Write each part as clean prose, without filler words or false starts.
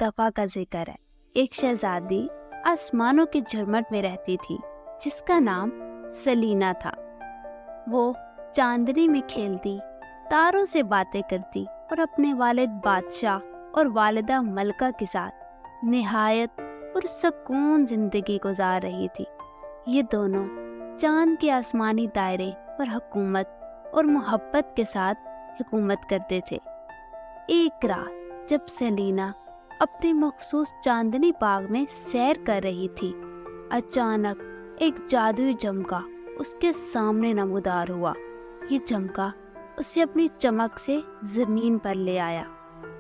दफा का जिक्र है। एक शहजादी आसमानों के झुरमुट में रहती थी जिसका नाम सेलिना था। वो चांदनी में खेलती, तारों से बातें करती और अपने वालिद बादशाह और वालिदा मलका के साथ निहायत पुरसकून जिंदगी गुजार रही थी। ये दोनों चांद के आसमानी दायरे पर हुकूमत और मोहब्बत के साथ हुकूमत करते थे। एक रात जब सेलिना अपने मखसूस चांदनी बाग में सैर कर रही थी, अचानक एक जादुई चमका उसके सामने नमूदार हुआ। ये चमका उसे अपनी चमक से जमीन पर ले आया।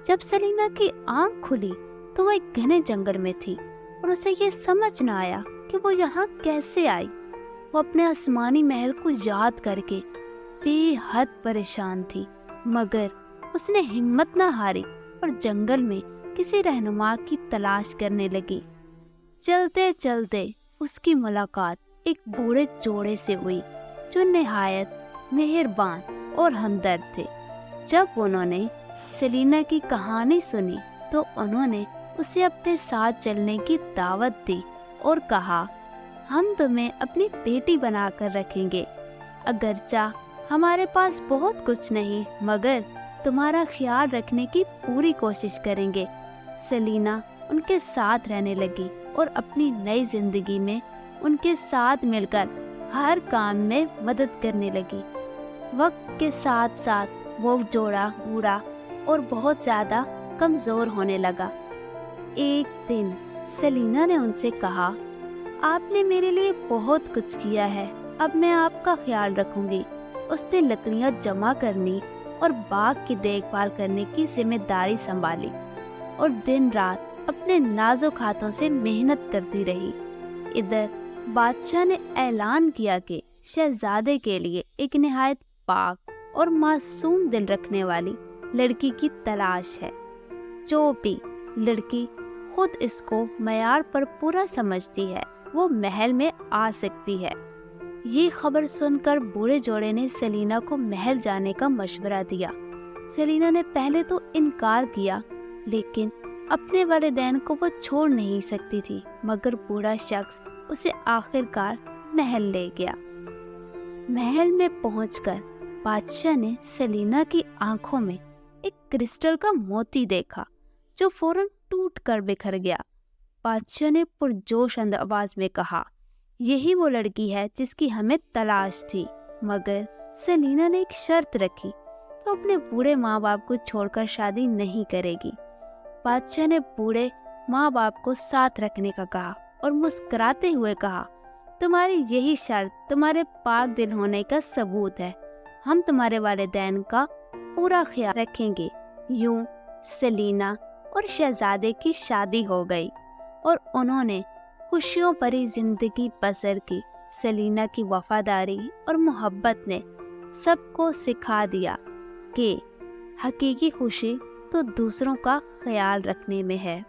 जब सेलिना की आंख खुली तो वह एक घने जंगल में थी और उसे ये समझ न आया कि वो यहाँ कैसे आई। वो अपने आसमानी महल को याद करके बेहद परेशान थी, मगर उसने हिम्मत न हारी और जंगल में किसी रहनुमा की तलाश करने लगी। चलते चलते उसकी मुलाकात एक बूढ़े जोड़े से हुई जो निहायत मेहरबान और हमदर्द थे। जब उन्होंने सेलिना की कहानी सुनी तो उन्होंने उसे अपने साथ चलने की दावत दी और कहा, हम तुम्हें अपनी बेटी बनाकर रखेंगे। अगरचा हमारे पास बहुत कुछ नहीं, मगर तुम्हारा ख्याल रखने की पूरी कोशिश करेंगे। सेलिना उनके साथ रहने लगी और अपनी नई जिंदगी में उनके साथ मिलकर हर काम में मदद करने लगी। वक्त के साथ साथ वो जोड़ा बूढ़ा और बहुत ज़्यादा कमज़ोर होने लगा। एक दिन सेलिना ने उनसे कहा, आपने मेरे लिए बहुत कुछ किया है, अब मैं आपका ख्याल रखूंगी। उसने लकड़ियाँ जमा करनी और बाग की देखभाल करने की जिम्मेदारी संभाली और दिन रात अपने नाजुक हाथों से मेहनत करती रही। इधर बादशाह ने ऐलान किया कि शहजादे के लिए एक निहायत पाक और मासूम दिल रखने वाली लड़की की तलाश है। जो भी लड़की खुद इसको मयार पर पूरा समझती है वो महल में आ सकती है। ये खबर सुनकर बूढ़े जोड़े ने सेलिना को महल जाने का मशवरा दिया। सेलिना ने पहले तो इनकार किया, लेकिन अपने वालिदैन को वो छोड़ नहीं सकती थी, मगर बूढ़ा शख्स उसे आखिरकार महल ले गया। महल में पहुंचकर बादशाह ने सेलिना की आंखों में एक क्रिस्टल का मोती देखा जो फौरन टूट कर बिखर गया। बादशाह ने पुरजोश आवाज में कहा, यही वो लड़की है जिसकी हमें तलाश थी। मगर सेलिना ने एक शर्त रखी, तो अपने बूढ़े माँ बाप को छोड़कर शादी नहीं करेगी। बादशाह ने बूढ़े माँ बाप को साथ रखने का कहा और मुस्कुराते हुए कहा, तुम्हारी यही शर्त तुम्हारे पाक दिल होने का सबूत है। हम तुम्हारे वालिदैन का पूरा ख्याल रखेंगे। यूं सेलिना और शहजादे की शादी हो गई और उन्होंने खुशियों भरी जिंदगी बसर की। सेलिना की वफादारी और मोहब्बत ने सबको सिखा दिया कि हकीकी खुशी तो दूसरों का ख्याल रखने में है।